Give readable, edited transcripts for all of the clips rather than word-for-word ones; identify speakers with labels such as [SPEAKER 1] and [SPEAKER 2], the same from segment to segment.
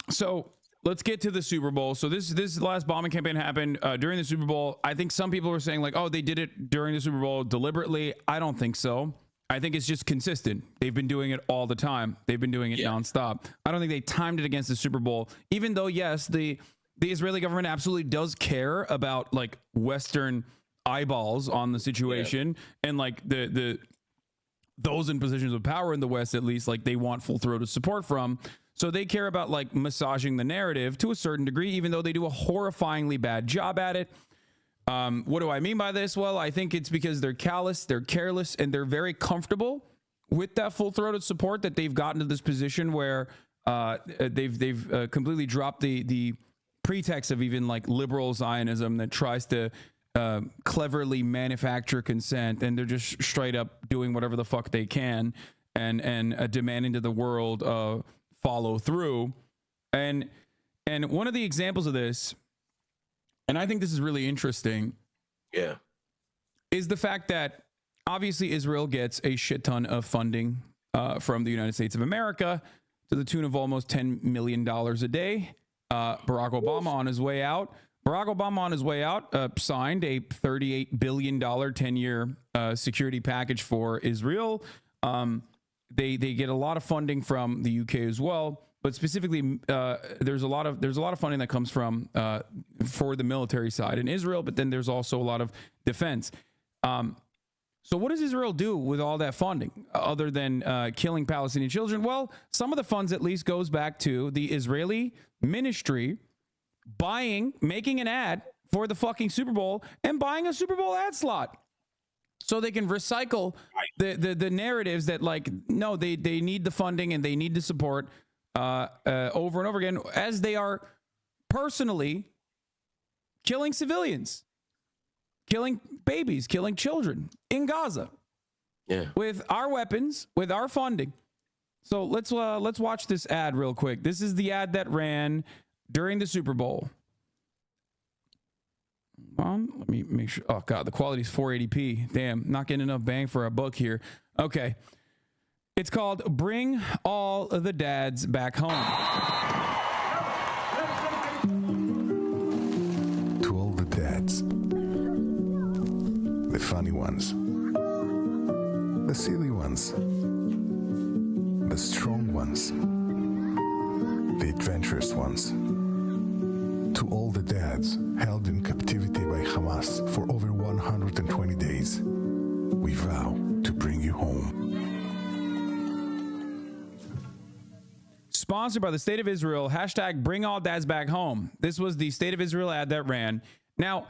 [SPEAKER 1] So let's get to the Super Bowl. So this last bombing campaign happened during the Super Bowl. I think some people were saying like, oh, they did it during the Super Bowl deliberately. I don't think so. I think it's just consistent. They've been doing it all the time. They've been doing it nonstop. I don't think they timed it against the Super Bowl, even though, yes, the Israeli government absolutely does care about like Western eyeballs on the situation and like the those in positions of power in the West, at least, like they want full-throated support from. So they care about like massaging the narrative to a certain degree, even though they do a horrifyingly bad job at it. What do I mean by this? Well, I think it's because they're callous, they're careless, and they're very comfortable with that full-throated support that they've gotten to this position where they've completely dropped the pretext of even like liberal Zionism that tries to cleverly manufacture consent, and they're just straight up doing whatever the fuck they can and demanding to the world follow through. And one of the examples of this, and I think this is really interesting, is the fact that obviously Israel gets a shit ton of funding from the United States of America to the tune of almost $10 million a day. Barack Obama on his way out signed a $38 billion 10-year security package for Israel. They get a lot of funding from the UK as well, but specifically there's a lot of funding that comes from for the military side in Israel, but then there's also a lot of defense. So what does Israel do with all that funding other than killing Palestinian children? Well, some of the funds at least goes back to the Israeli ministry making an ad for the fucking Super Bowl and buying a Super Bowl ad slot so they can recycle the narratives that like, no, they need the funding and they need the support over and over again as they are personally killing civilians, killing babies, killing children in Gaza with our weapons, with our funding. So let's watch this ad real quick. This is the ad that ran during the Super Bowl. Let me make sure. Oh God, the quality is 480p. Damn, not getting enough bang for a buck here. Okay. It's called Bring All the Dads Back Home.
[SPEAKER 2] To all the dads. The funny ones. The silly ones. The strong ones. The adventurous ones. To all the dads held in captivity by Hamas for over 120 days, we vow to bring you home.
[SPEAKER 1] Sponsored by the State of Israel, hashtag Bring All Dads Back Home. This was the State of Israel ad that ran. Now,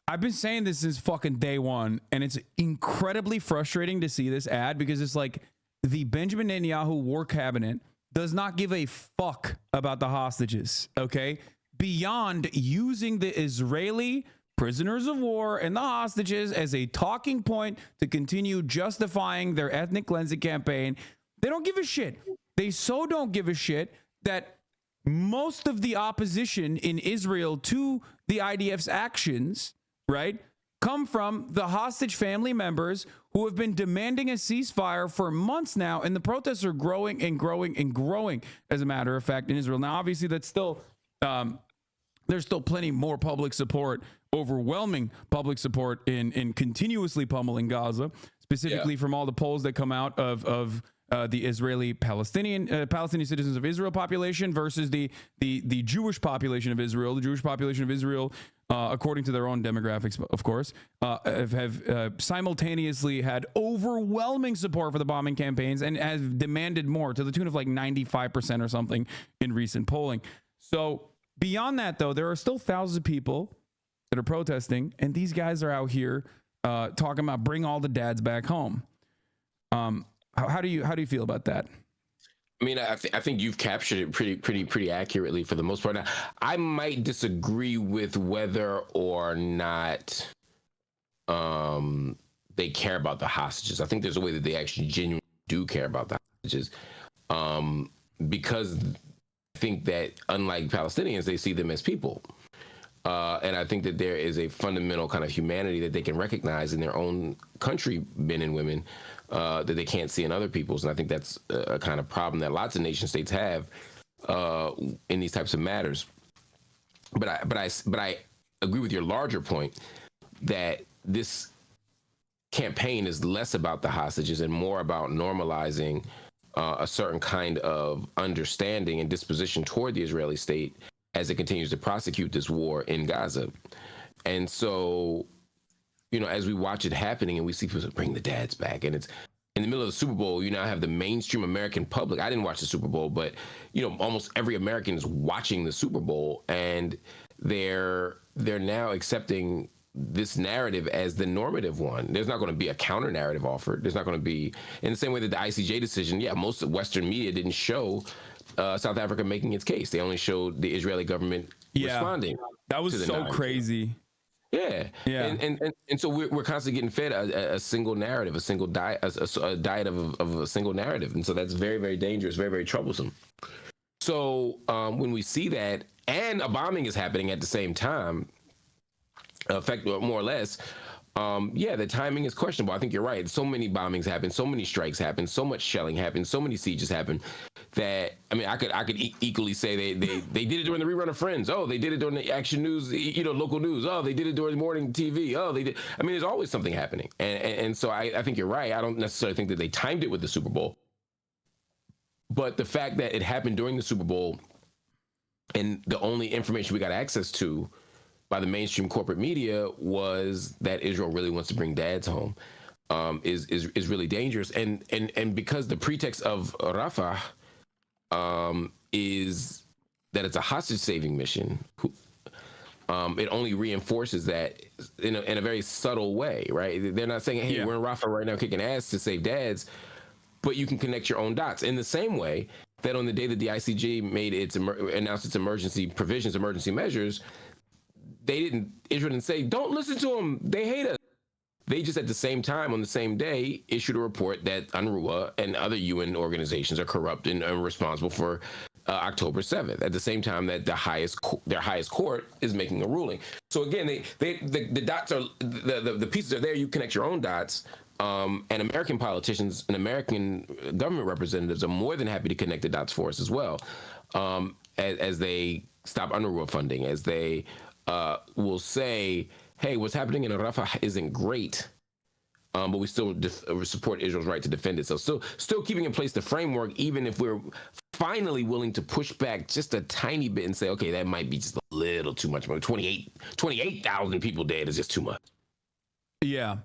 [SPEAKER 1] I've been saying this since fucking day one, and it's incredibly frustrating to see this ad because it's like the Benjamin Netanyahu war cabinet does not give a fuck about the hostages, okay? Beyond using the Israeli prisoners of war and the hostages as a talking point to continue justifying their ethnic cleansing campaign. They don't give a shit. They so don't give a shit that most of the opposition in Israel to the IDF's actions, right, come from the hostage family members who have been demanding a ceasefire for months now, and the protests are growing and growing and growing, as a matter of fact, in Israel. Now, obviously, that's still... there's still plenty more public support, overwhelming public support in continuously pummeling Gaza, specifically from all the polls that come out of the Israeli Palestinian citizens of Israel population versus the Jewish population of Israel. The Jewish population of Israel, according to their own demographics, of course, have simultaneously had overwhelming support for the bombing campaigns and have demanded more to the tune of like 95% or something in recent polling. So beyond that, though, there are still thousands of people that are protesting, and these guys are out here talking about bring all the dads back home. How do you feel about that?
[SPEAKER 3] I mean, I think you've captured it pretty accurately for the most part. Now, I might disagree with whether or not they care about the hostages. I think there's a way that they actually genuinely do care about the hostages, because I think that unlike Palestinians, they see them as people. And I think that there is a fundamental kind of humanity that they can recognize in their own country, men and women, that they can't see in other people's. And I think that's a kind of problem that lots of nation states have, in these types of matters. But I agree with your larger point that this campaign is less about the hostages and more about normalizing a certain kind of understanding and disposition toward the Israeli state as it continues to prosecute this war in Gaza. And so, you know, as we watch it happening and we see people bring the dads back, and it's in the middle of the Super Bowl, you now have the mainstream American public. I didn't watch the Super Bowl, but, you know, almost every American is watching the Super Bowl, and they're now accepting this narrative as the normative one. There's not going to be a counter narrative offered. There's not going to be, in the same way that the ICJ decision, most of Western media didn't show South Africa making its case. They only showed the Israeli government responding.
[SPEAKER 1] That was so crazy.
[SPEAKER 3] Yeah. And so we're constantly getting fed a single narrative, a single diet, a diet of a single narrative. And so that's very, very dangerous, very, very troublesome. So when we see that, and a bombing is happening at the same time, effect more or less, the timing is questionable. I think you're right. So many bombings happen, so many strikes happen, so much shelling happens, so many sieges happen that, I mean, I could equally say they did it during the rerun of Friends. Oh, they did it during the Action News, local news. Oh, they did it during the morning TV. Oh, they did. I mean, there's always something happening. And so I think you're right. I don't necessarily think that they timed it with the Super Bowl. But the fact that it happened during the Super Bowl and the only information we got access to by the mainstream corporate media was that Israel really wants to bring dads home, is really dangerous. And because the pretext of Rafah is that it's a hostage saving mission, it only reinforces that in a very subtle way, right? They're not saying, hey, we're in Rafah right now kicking ass to save dads, but you can connect your own dots in the same way that on the day that the ICJ announced its emergency provisions, emergency measures, Israel didn't say, don't listen to them, they hate us. They just at the same time, on the same day, issued a report that UNRWA and other UN organizations are corrupt and responsible for October 7th, at the same time that their highest court is making a ruling. So again, the dots are, the pieces are there, you connect your own dots, and American politicians and American government representatives are more than happy to connect the dots for us as well, as they stop UNRWA funding, as they will say, hey, what's happening in Rafah isn't great, but we still support Israel's right to defend itself. Still keeping in place the framework, even if we're finally willing to push back just a tiny bit and say, okay, that might be just a little too much. 28,000 people dead is just too much.
[SPEAKER 1] Yeah.